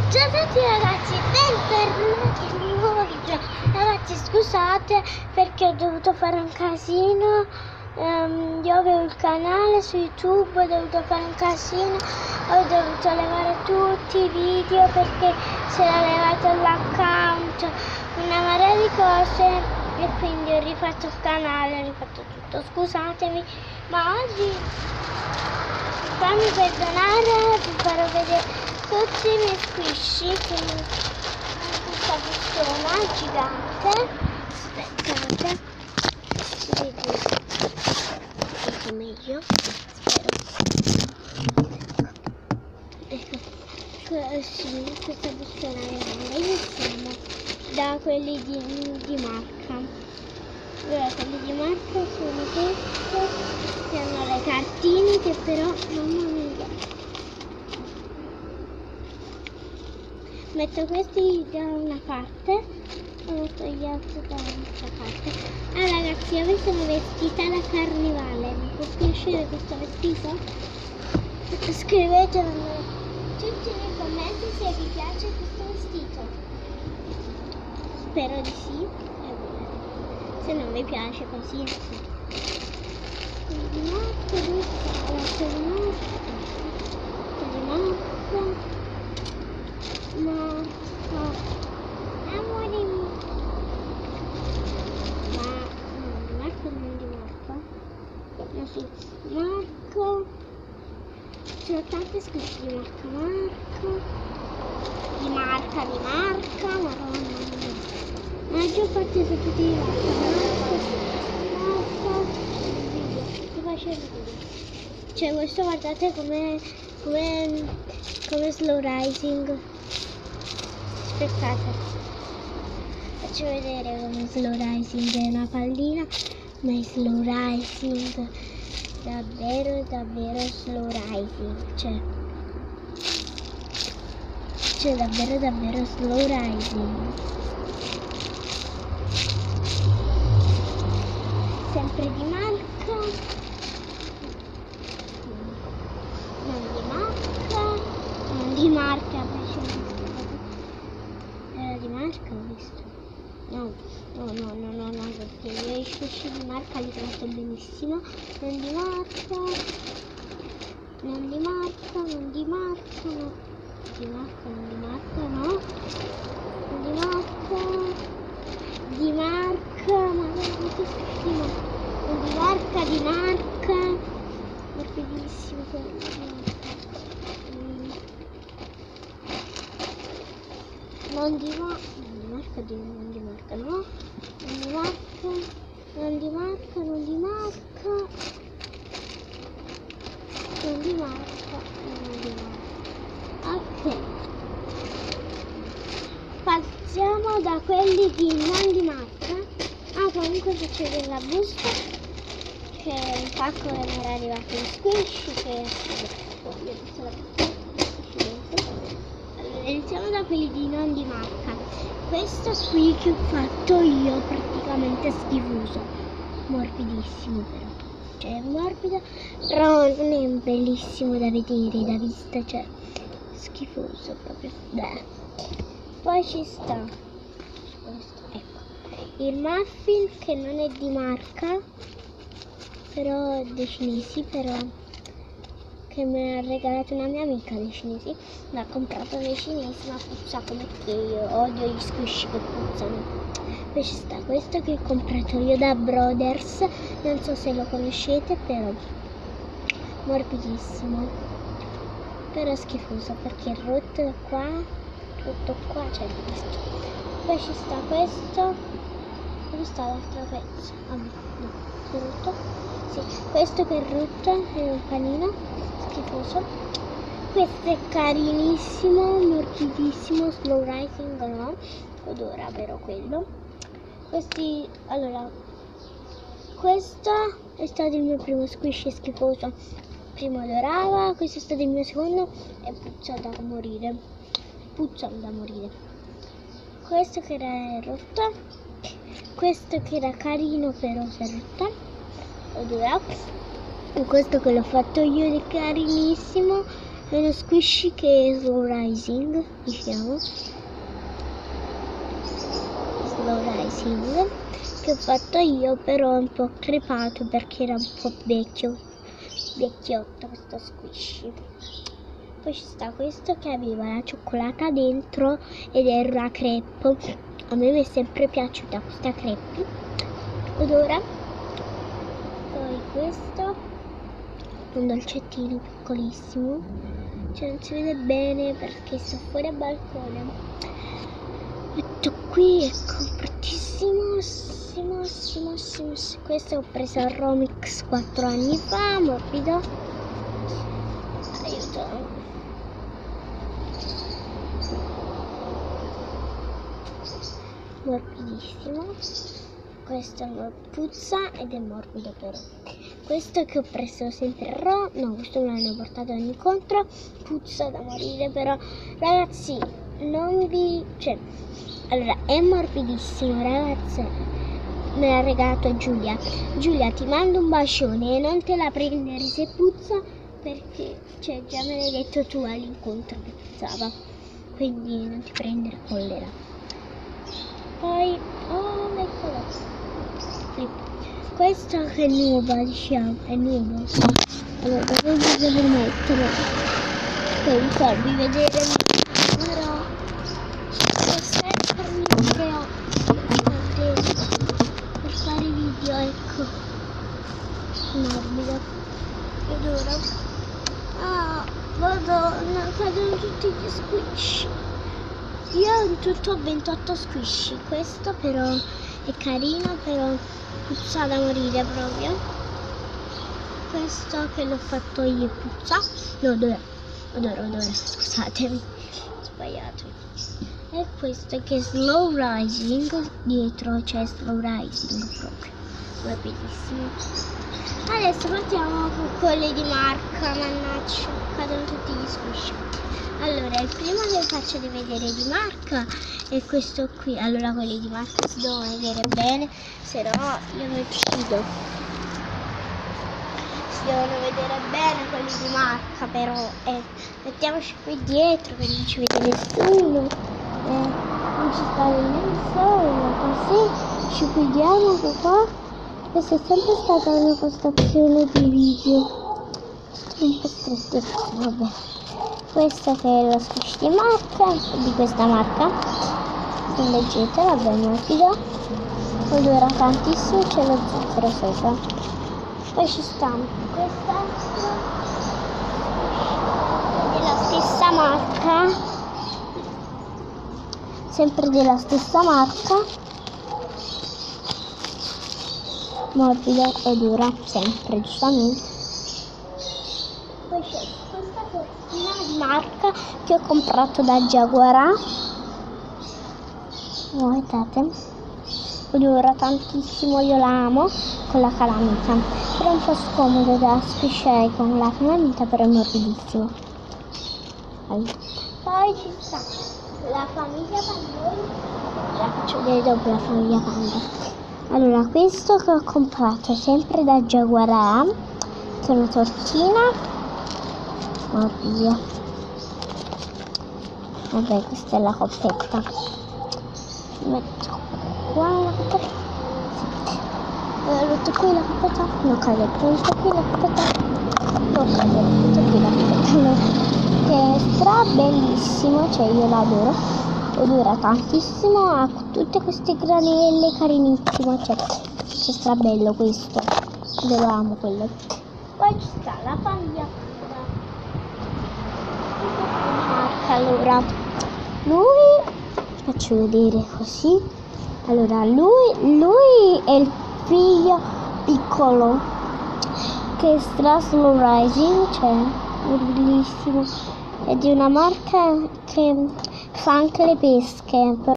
Ciao a tutti ragazzi, bentornati in un nuovo video. Ragazzi, scusate perché ho dovuto fare un casino. Io avevo il canale su YouTube, ho dovuto fare un casino, ho dovuto levare tutti i video perché si era levato l'account, una marea di cose, e quindi ho rifatto il canale, ho rifatto tutto. Scusatemi, ma oggi, fammi perdonare, vi farò vedere tutti i miei squishy, quindi questa pistona gigante. Aspettate, vedete meglio, spero. Ecco, sì, questa pistona è grande. Iniziamo da quelli di marca. Allora, quelli di marca sono questi, che hanno le cartine, che però, mamma mia, metto questi da una parte e metto gli altri da un'altra parte. Ah ragazzi, io mi sono vestita da carnevale, vi può piacere questo vestito? Scrivetemelo tutti nei commenti se vi piace questo vestito. Spero di sì, e vedete. Se non vi piace così, di notte, di Marco, amore mio. Ma no, di Marco non di Marco. No, sì, Marco. Ci sono tante scritte di Marco. Di Marca, madonna mia. Ma la maggior parte sono tutti di Marco. Ti faccio il video. Cioè, questo guardate come slow rising. Aspettate, faccio vedere come slow rising è una pallina, ma è slow rising, davvero slow rising, cioè davvero slow rising. Sempre di marca, non di marca, di marca ho visto. No, perché io i squishy di marca li tratto benissimo. Non di marca, no. Di marca, no. Non di marca, ma non che schifo. Non di marca, morbidissimo quello di marca. Non di marca, no. Non di marca. Ok. Passiamo da quelli di non di marca. Ah, comunque faccio vedere la busta, che è un pacco che mi era arrivato in squishy, che allora, iniziamo da quelli di non di marca. Questo qui che ho fatto io, praticamente schifoso, morbidissimo però, cioè è morbido, però non è bellissimo da vedere, da vista, cioè schifoso proprio. Beh. Poi ci sta questo, ecco, il muffin, che non è di marca, però dei cinesi, però che mi ha regalato una mia amica dei cinesi, l'ha comprato dei cinesi, ma puzza come che io odio gli squishy che puzzano. Poi ci sta questo che ho comprato io da Brothers, non so se lo conoscete, però morbidissimo, però schifoso perché è rotto da qua, c'è questo. Poi ci sta questo, dove sta l'altro pezzo? Ah no, è rotto. Sì, questo che è rotto, è un panino schifoso. Questo è carinissimo, morbidissimo, slow rising, no? Odora, vero quello. Questi, allora, questo è stato il mio primo squishy schifoso. Primo odorava, questo è stato il mio secondo e puzza da morire. Questo che era rotto, questo che era carino però si è rotto, odora. Questo che l'ho fatto io è carinissimo, è uno squishy che è slow rising, diciamo. Slow rising che ho fatto io, però è un po' crepato perché era un po' vecchiotto questo squishy. Poi ci sta questo che aveva la cioccolata dentro ed era una crepe. A me mi è sempre piaciuta questa crepe. Ed ora poi questo, un dolcettino piccolissimo, cioè non si vede bene perché sto fuori al balcone. Metto qui, è compratissimo. Questo ho preso al Romix 4 anni fa, morbido. Aiuto. Morbidissimo. Questo puzza ed è morbido però. Questo che ho preso sempre al no, questo me l'hanno portato in incontro, puzza da morire però. Ragazzi, non vi... allora, è morbidissimo, ragazzi. Me l'ha regalato Giulia. Giulia, ti mando un bacione e non te la prendere se puzza perché, già me l'hai detto tu all'incontro che puzzava. Quindi non ti prendere collera. Poi, eccolo. Questo che è nuovo, diciamo, è nuovo. Allora, dove vi devo mettere? Per farvi vedere però sempre video per fare video, ecco. Morbido. Ed ora madonna, cadono tutti gli squish. Io in tutto ho 28 squishy. Questo però è carino, però puzza da morire proprio. Questo che l'ho fatto io puzza. No, odore, scusatemi, ho sbagliato. E questo che è slow rising, dietro c'è slow rising proprio, rapidissimo. Adesso partiamo con quelli di marca, mannaggia, cadono tutti gli squish. Allora, il primo che faccio di vedere di marca è questo qui. Allora, quelli di marca si devono vedere bene, se no io mi uccido. Si devono vedere bene quelli di marca, però mettiamoci qui dietro che non ci vede nessuno, non ci sta nessuno, così ci chiudiamo qua. Questa è sempre stata la mia postazione di video. Sto un po' stretto, vabbè. Questo che è lo squish di marca, di questa marca, non leggete, vabbè, morbido, non dura tantissimo, c'è lo zucchero sopra. Poi ci sta quest'altro della stessa marca, sempre della stessa marca, morbido e dura sempre, giustamente. Poi c'è questa cortina di marca che ho comprato da Jaguar. Guardate, dura tantissimo, io la amo con la calamita, però è un po' scomodo da squisciare con la calamita, però è morbidissimo. Poi ci sta la famiglia Pandori, la faccio vedere dopo la famiglia Panda. Allora, questo che ho comprato sempre da Jaguar, che è una tortina. Oddio, vabbè, questa è la coppetta. Metto qua la coppetta. Metto qui la coppetta. Non cade. Metto qui la coppetta. Non cade. Metto qui la coppetta. Che è stra bellissimo, cioè io l'adoro. Dura tantissimo, ha tutte queste granelle carinissime, cioè stra bello questo. Io lo amo quello. Poi ci sta la famiglia. Allora, lui, faccio vedere così. Allora, lui è il figlio piccolo che è stra slow rising, cioè è bellissimo, è di una marca che fa anche le pesche.